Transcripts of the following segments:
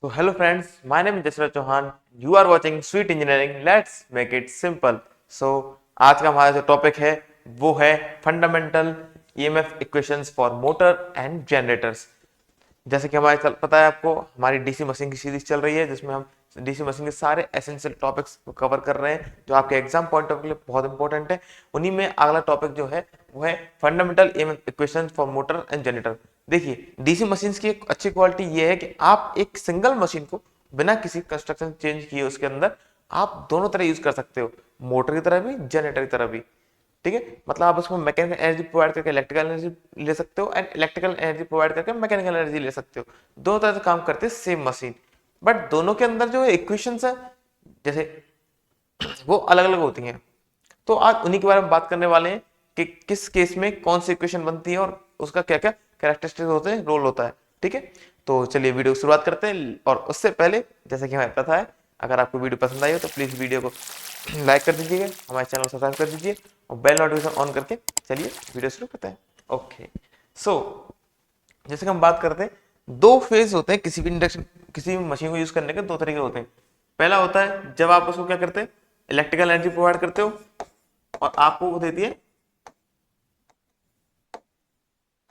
So hello friends, my name is Jasra Chauhan. You are watching Sweet Engineering. Let's make it simple. So आज का हमारा जो topic है वो है fundamental EMF equations for motor and generators. जैसे कि हमारे पता है आपको, हमारी डीसी मशीन की सीरीज चल रही है जिसमें हम डीसी मशीन के सारे एसेंशियल टॉपिक्स को कवर कर रहे हैं जो आपके एग्जाम पॉइंट ऑफ व्यू बहुत इंपॉर्टेंट है। उन्हीं में अगला टॉपिक जो है वो है fundamental EMF equations for motor and generator. देखिए, डीसी मशीन की एक अच्छी क्वालिटी ये है कि आप एक सिंगल मशीन को बिना किसी कंस्ट्रक्शन चेंज किए उसके अंदर आप दोनों तरह यूज कर सकते हो, मोटर की तरह भी जनरेटर की तरह भी। ठीक है, मतलब आप उसको मैकेनिकल एनर्जी प्रोवाइड करके इलेक्ट्रिकल एनर्जी ले सकते हो एंड इलेक्ट्रिकल एनर्जी प्रोवाइड करके मैकेनिकल एनर्जी ले सकते हो। दोनों तरह से काम करते हैं सेम मशीन, बट दोनों के अंदर जो इक्वेशंस है जैसे वो अलग अलग होती हैं। तो आज उन्हीं के बारे में बात करने वाले हैं कि किस केस में कौन सी इक्वेशन बनती है और उसका क्या क्या कैरेक्टरिस्टिक्स होते हैं, रोल होता है। ठीक है, तो चलिए वीडियो की शुरुआत करते हैं। और उससे पहले जैसे कि हमें पता है, अगर आपको वीडियो पसंद आई हो तो प्लीज वीडियो को लाइक कर दीजिएगा, हमारे चैनल को सब्सक्राइब कर दीजिए और बेल नोटिफिकेशन ऑन करके चलिए वीडियो शुरू करते हैं। ओके, सो जैसे कि हम बात करते हैं, दो फेज होते हैं किसी भी इंडक्शन, किसी भी मशीन को यूज करने के दो तरीके होते हैं। पहला होता है जब आप उसको क्या करते हैं, इलेक्ट्रिकल एनर्जी प्रोवाइड करते हो और आपको वो देती है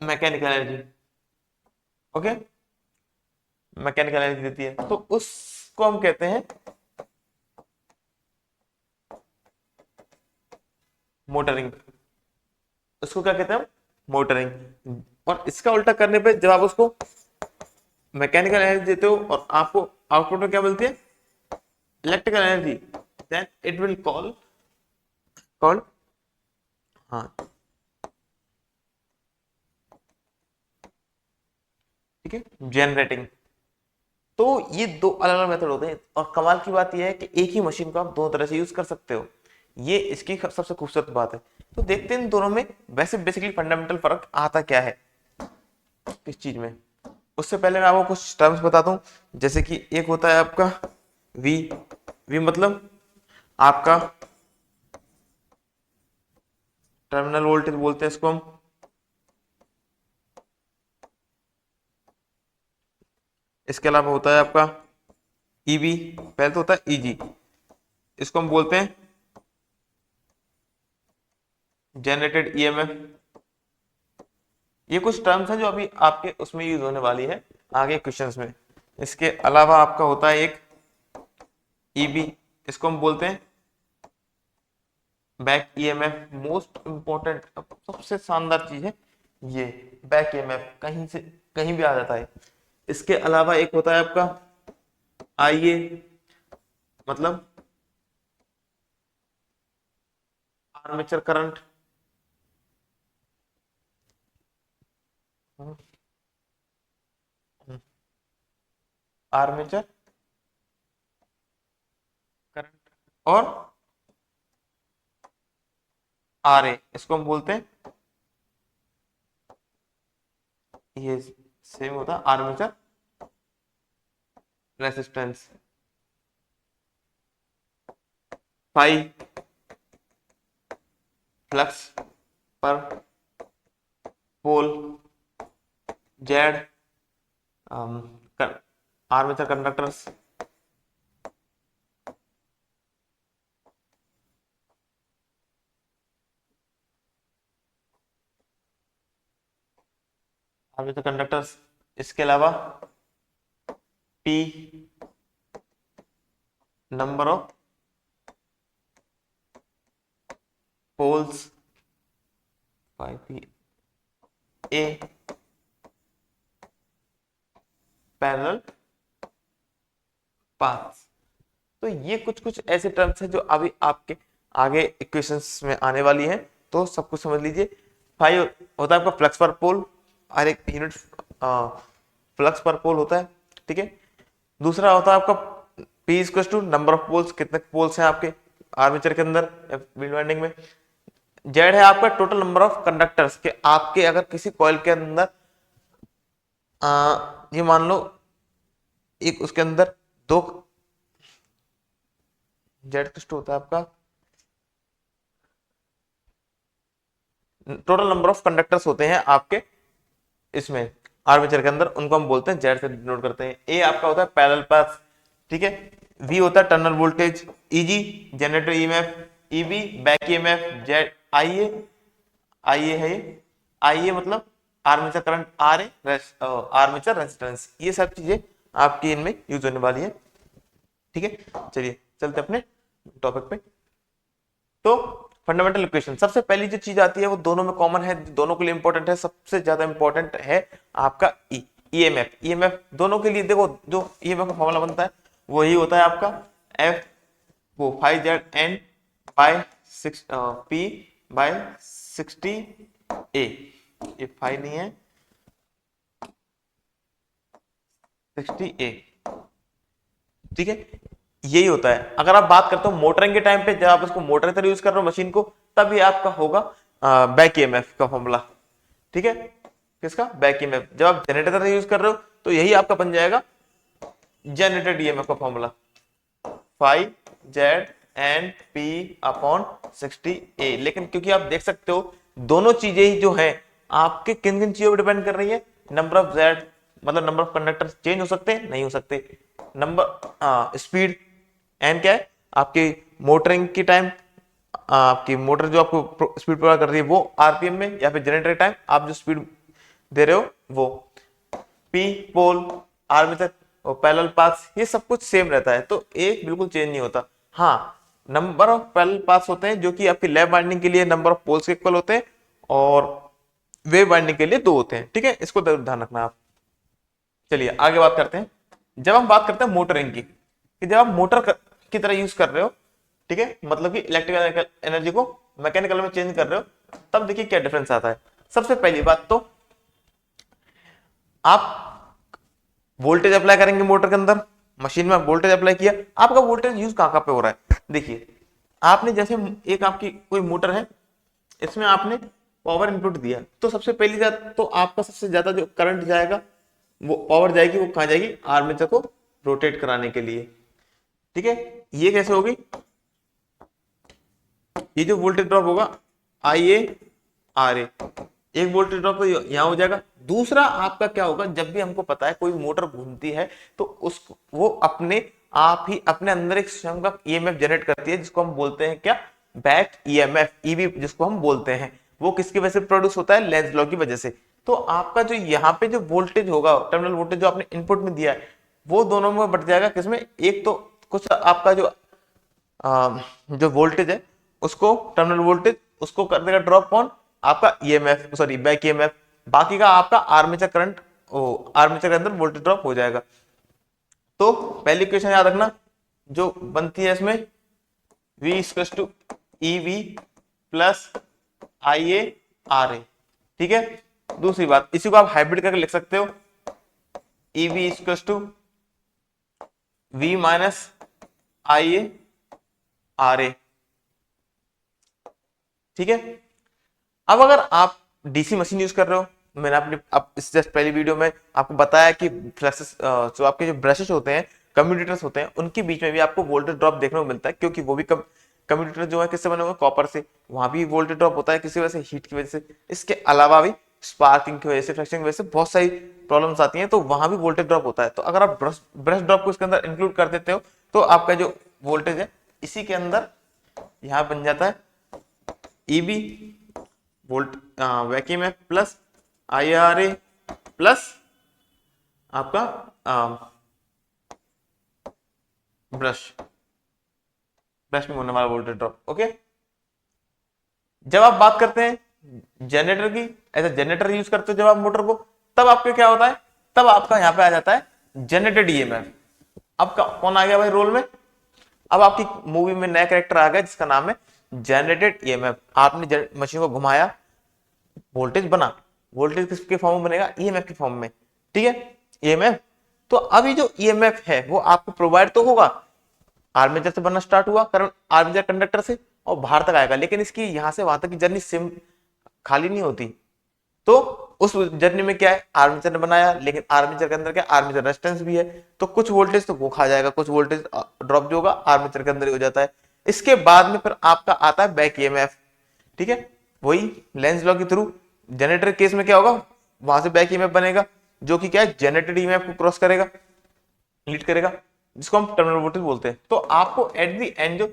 mechanical energy. Okay, mechanical energy देती है तो उसको हम कहते हैं मोटरिंग। उसको क्या कहते हैं हम, मोटरिंग। और इसका उल्टा करने पे जब आप उसको मैकेनिकल एनर्जी देते हो और आपको आउटपुट में क्या मिलती है, electrical energy, then it will called हाँ, ठीक है, जनरेटिंग। तो ये दो अलग अलग मेथड होते हैं और कमाल की बात यह है कि एक ही मशीन को आप दोनों तरह से यूज कर सकते हो। ये इसकी सबसे खूबसूरत बात है। तो देखते हैं इन दोनों में वैसे बेसिकली फंडामेंटल फर्क आता क्या है किस चीज में। उससे पहले मैं आपको कुछ टर्म्स बता दूं। जैसे कि एक होता है आपका वी। वी मतलब आपका टर्मिनल वोल्टेज बोलते हैं इसको हम। इसके अलावा होता है आपका ईबी, पहले तो होता है ईजी, इसको हम बोलते हैं जनरेटेड ईएमएफ। ये कुछ टर्म्स हैं जो अभी आपके उसमें यूज होने वाली है आगे क्वेश्चंस में। इसके अलावा आपका होता है एक ईबी, इसको हम बोलते हैं बैक ईएमएफ। मोस्ट इंपॉर्टेंट सबसे शानदार चीज है ये बैक ईएमएफ, कहीं से कहीं भी आ जाता है। इसके अलावा एक होता है आपका आईए, मतलब आर्मेचर करंट। आर्मेचर करंट और आरए, इसको हम बोलते हैं, ये सेम होता है armature resistance. Phi flux per pole, Z armature conductors. Armature conductors, इसके अलावा P number of poles, 5p A parallel paths. तो ये कुछ कुछ ऐसे टर्म्स हैं जो अभी आपके आगे इक्वेशंस में आने वाली हैं, तो सब कुछ समझ लीजिए। फाइव होता है आपका फ्लक्स पर पोल, हर एक यूनिट फ्लक्स पर पोल होता है। ठीक है, दूसरा होता है आपका P equal to number of poles, कितने पोल्स हैं आपके आर्मेचर के अंदर फील्ड वाइंडिंग में। जेड है आपका टोटल नंबर ऑफ कंडक्टर्स के, आपके अगर किसी कॉइल के अंदर ये मान लो एक उसके अंदर दो, जेड किस होता है आपका टोटल नंबर ऑफ कंडक्टर्स होते हैं आपके इसमें आर्मेचर के अंदर, उनको हम बोलते हैं जेड से डिनोट करते हैं। ए आपका होता है पैरेलल पाथ, ठीक है। वी होता है terminal voltage, E G generator EMF, E B back EMF, Z I A, I A है ये, आईए मतलब armature current, R A armature resistance, ये सब चीजें आपकी इनमें यूज होने वाली है, ठीक है। चलिए चलते अपने टॉपिक पे। तो फंडामेंटल इक्वेशन, सबसे पहली जो चीज आती है वो दोनों में कॉमन है, दोनों के लिए इंपॉर्टेंट है, सबसे ज्यादा इंपॉर्टेंट है आपका ईएमएफ। ईएमएफ दोनों के लिए देखो, जो ईएमएफ का फॉर्मूला बनता है वही होता है आपका एफ वो 5Z बाय 6 पी बाय 60 ए, ये 5 नहीं है 60 ए, ठीक है। यही होता है। अगर आप बात करते हो मोटरिंग के टाइम पे, जब आप इसको मोटर की तरह यूज कर रहे हो मशीन को, तब ये आपका होगा बैक ईएमएफ का फॉर्मूला, ठीक है। किसका? Back EMF. जब आप जनरेटर तरह यूज कर रहे हो तो यही आपका बन जाएगा जनरेटेड ईएमएफ का फॉर्मूला 5Z/P/60A। लेकिन क्योंकि आप देख सकते हो दोनों चीजें ही जो है आपके किन किन चीजों पर डिपेंड कर रही है, नंबर ऑफ जेड मतलब नंबर ऑफ कंडक्टर चेंज हो सकते हैं, नहीं हो सकते, नंबर स्पीड, एन क्या है आपकी मोटरिंग की टाइम, आपकी मोटर जो आपको स्पीड प्रोवाइड कर रही है वो आरपीएम में, या फिर जनरेटर टाइम आप जो स्पीड दे रहे हो वो, पी पोल आर्मेचर और पैरेलल पाथ्स, ये सब कुछ सेम रहता है, तो एक बिल्कुल चेंज नहीं होता। हाँ, नंबर ऑफ पैरेलल पाथ्स होते हैं जो कि आपकी लैप वाइंडिंग के लिए नंबर ऑफ पोल्स के इक्वल होते हैं और वेव वाइंडिंग के लिए 2 होते हैं, ठीक है, इसको ध्यान रखना आप। चलिए आगे बात करते हैं। जब हम बात करते हैं मोटरिंग की, कि जब आप मोटर की तरह यूज कर रहे हो, ठीक है, मतलब कि इलेक्ट्रिकल एनर्जी को मैकेनिकल में चेंज कर रहे हो, तब देखिए क्या डिफरेंस आता है। सबसे पहली बात तो आप वोल्टेज अप्लाई करेंगे मोटर के अंदर, मशीन में वोल्टेज अप्लाई किया, आपका वोल्टेज यूज कहां पे हो रहा है, देखिए आपने जैसे एक आपकी कोई मोटर है, इसमें आपने पावर इनपुट दिया, तो सबसे पहली बात तो आपका सबसे ज्यादा जो करंट जाएगा, वो पावर जाएगी, वो कहां जाएगी, आर्मेचर को रोटेट कराने के लिए, ठीक है। ये कैसे होगी, ये जो वोल्टेज ड्रॉप होगा IA/RA, एक वोल्टेज ड्रॉप तो यहां हो जाएगा। दूसरा आपका क्या होगा, जब भी हमको पता है कोई मोटर घूमती है तो उसको वो अपने आप ही अपने अंदर एक स्वयं का ईएमएफ जनरेट करती है, जिसको हम बोलते हैं क्या, बैक ईएमएफ, ईबी जिसको हम बोलते हैं। वो किसकी वजह से प्रोड्यूस होता है, लेंज लॉ की वजह से। तो आपका जो यहाँ पे जो वोल्टेज होगा, टर्मिनल वोल्टेज जो आपने इनपुट में दिया है, वो दोनों में बढ़ जाएगा, किसमें, एक तो कुछ आपका जो वोल्टेज है उसको, टर्मिनल वोल्टेज उसको कर देगा ड्रॉप, कौन, आपका ईएमएफ, सॉरी बैक ईएमएफ, बाकी का आपका आर्मेचर करंट, आर्मेचर के अंदर वोल्टेज ड्रॉप हो जाएगा। तो पहली इक्वेशन याद रखना जो बनती है इसमें, V equals to EV plus IA/RA, ठीक है। दूसरी बात, इसी को आप हाइब्रिड करके लिख सकते हो, EV equals to V minus IA/RA, ठीक है। अब अगर आप डीसी मशीन यूज कर रहे हो, मैंने अपनी इस जस्ट पहली वीडियो में आपको बताया कि फ्लक्सेस जो आपके जो ब्रशेस होते हैं, कम्यूटेटर्स होते हैं, उनके बीच में भी आपको वोल्टेज ड्रॉप देखने को मिलता है, क्योंकि वो भी कम्यूटेटर जो है किससे बने हुए, कॉपर से, वहां भी वोल्टेज ड्रॉप होता है किसी वजह से, हीट की वजह से। इसके अलावा भी स्पार्किंग की वजह से, फ्रिक्शन की वजह से बहुत सारी प्रॉब्लम्स आती हैं, तो वहां भी वोल्टेज ड्रॉप होता है। तो अगर आप ब्रश ड्रॉप को इसके अंदर इंक्लूड कर देते हो तो आपका जो वोल्टेज है इसी के अंदर यहाँ बन जाता है EB वोल्ट वैक्यूम है प्लस IRA प्लस आपका ब्रश में होने वाला वोल्टेज ड्रॉप, ओके। जब आप बात करते हैं जनरेटर की, ऐसा जनरेटर यूज करते हो जब आप मोटर को, तब आपके क्या होता है, तब आपका यहां पे आ जाता है जनरेटेड ईएमएफ। अब कौन आ गया भाई रोल में, अब आपकी मूवी में नया कैरेक्टर आ गया जिसका नाम है जनरेटेड ईएमएफ। आपने मशीन को घुमाया, वोल्टेज बना, वोल्टेज किसके फॉर्म में बनेगा, ईएमएफ के फॉर्म में, ठीक है, ईएमएफ। तो अभी जो ईएमएफ है वो आपको प्रोवाइड तो होगा, आर्मेचर से बनना स्टार्ट हुआ, करंट आर्मेचर कंडक्टर से और बाहर तक आएगा, लेकिन इसकी यहां से वहां तक की जर्नी सेम खाली नहीं होती। तो उस जर्नी में क्या है, आर्मेचर ने बनाया, लेकिन आर्मेचर के अंदर क्या, आर्मेचर रेजिस्टेंस भी है, तो कुछ वोल्टेज तो वो खा जाएगा, कुछ वोल्टेज ड्रॉप जो होगा आर्मेचर के अंदर ही हो जाता है। इसके बाद में फिर आपका आता है बैक ईएमएफ, ठीक है, वही लेंज लॉ के थ्रू। जनरेटर केस में क्या होगा, वहां से बैक ईएमएफ बनेगा, जो कि क्या है, जनरेटेड ईएमएफ को क्रॉस करेगा, लीड करेगा, जिसको हम टर्मिनल वोल्टेज बोलते हैं। तो आपको एट द एंड जो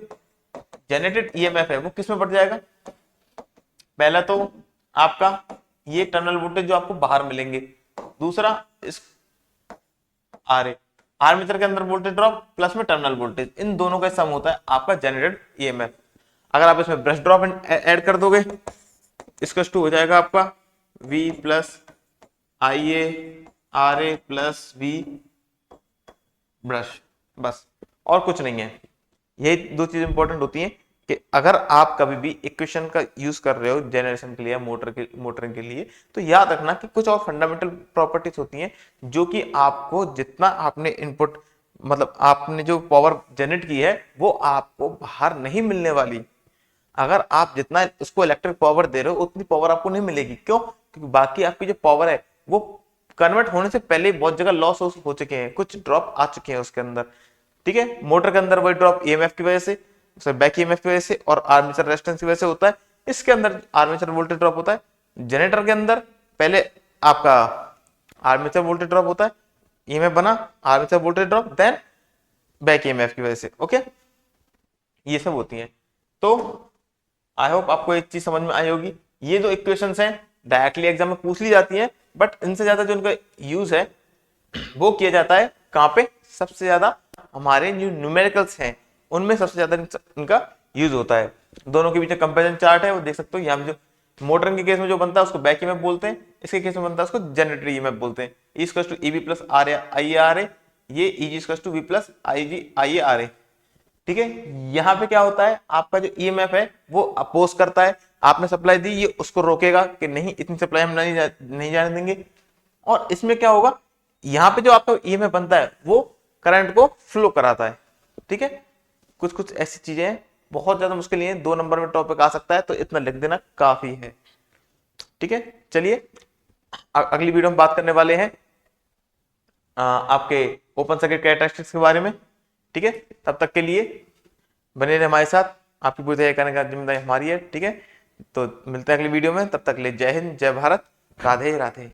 जनरेटेड ईएमएफ है वो किस में बढ़ जाएगा, पहला तो आपका ये टर्मिनल वोल्टेज जो आपको बाहर मिलेंगे, दूसरा इस आर आर्मेचर के अंदर वोल्टेज ड्रॉप प्लस में टर्मिनल वोल्टेज, इन दोनों का सम होता है आपका जनरेटेड ईएमएफ। अगर आप इसमें ब्रश ड्रॉप ऐड कर दोगे, इसका टू हो जाएगा आपका V plus I A R A plus V brush, बस और कुछ नहीं है। ये दो चीज इंपॉर्टेंट होती हैं कि अगर आप कभी भी इक्वेशन का यूज कर रहे हो जनरेशन के लिए, मोटरिंग के लिए, तो याद रखना कि कुछ और फंडामेंटल प्रॉपर्टीज होती हैं जो कि आपको जितना आपने इनपुट, मतलब आपने जो पावर जनरेट की है वो आपको बाहर नहीं मिलने वाली। अगर आप जितना उसको इलेक्ट्रिक पावर दे रहे हो उतनी पावर आपको नहीं मिलेगी। क्यों? क्योंकि बाकी आपकी जो पावर है वो कन्वर्ट होने से पहले बहुत जगह लॉस हो चुके हैं, कुछ ड्रॉप आ चुके हैं उसके अंदर। ठीक है, मोटर के अंदर वही ड्रॉप ईएमएफ की वजह से, बैक ईएमएफ की वजह से और आर्मेचर रेजिस्टेंस की वजह से होता है। इसके अंदर आर्मेचर वोल्टेज ड्रॉप होता है। जनरेटर के अंदर पहले आपका आर्मेचर वोल्टेज ड्रॉप होता है, ईएमएफ बना, armature voltage drop, then back EMF की वजह से। ओके, ये सब होती है। तो आई होप आपको एक चीज समझ में आई होगी। ये जो इक्वेशंस हैं डायरेक्टली एग्जाम में पूछ ली जाती है, बट इनसे ज्यादा जो इनका यूज है वो किया जाता है कहाँ पे, सबसे ज्यादा हमारे जो न्यूमेरिकल्स हैं उनमें सबसे ज्यादा इनका यूज होता है। दोनों के बीच कंपैरिजन चार्ट है, वो देख सकते हो। यहाँ जो मोटर के केस में जो बनता है उसको बैक ईएमएफ बोलते हैं, इसके केस में बनता है उसको जनरेटर ईएमएफ बोलते हैं। E equals to EB plus R I R A, ये EG equals to V plus I G I R A. ठीक है, यहाँ पे क्या होता है, आपका जो ईएमएफ है वो अपोज करता है। आपने सप्लाई दी, ये उसको रोकेगा कि नहीं इतनी सप्लाई हम नहीं जाने देंगे। और इसमें क्या होगा, यहाँ पे जो आपका ईएमएफ बनता है वो करंट को फ्लो कराता है। ठीक है, कुछ कुछ ऐसी चीजें हैं, बहुत ज्यादा मुश्किल नहीं है, 2 नंबर में टॉपिक आ सकता है, तो इतना लिख देना काफी है। ठीक है, चलिए अगली वीडियो में बात करने वाले हैं आपके ओपन सर्किट कैरेक्टरिस्टिक्स के बारे में। ठीक है, तब तक के लिए बने रहे हमारे साथ, आपकी पूरी तैयारी करने का जिम्मेदारी हमारी है। ठीक है, तो मिलते हैं अगली वीडियो में, तब तक ले जय हिंद, जय भारत, राधे राधे।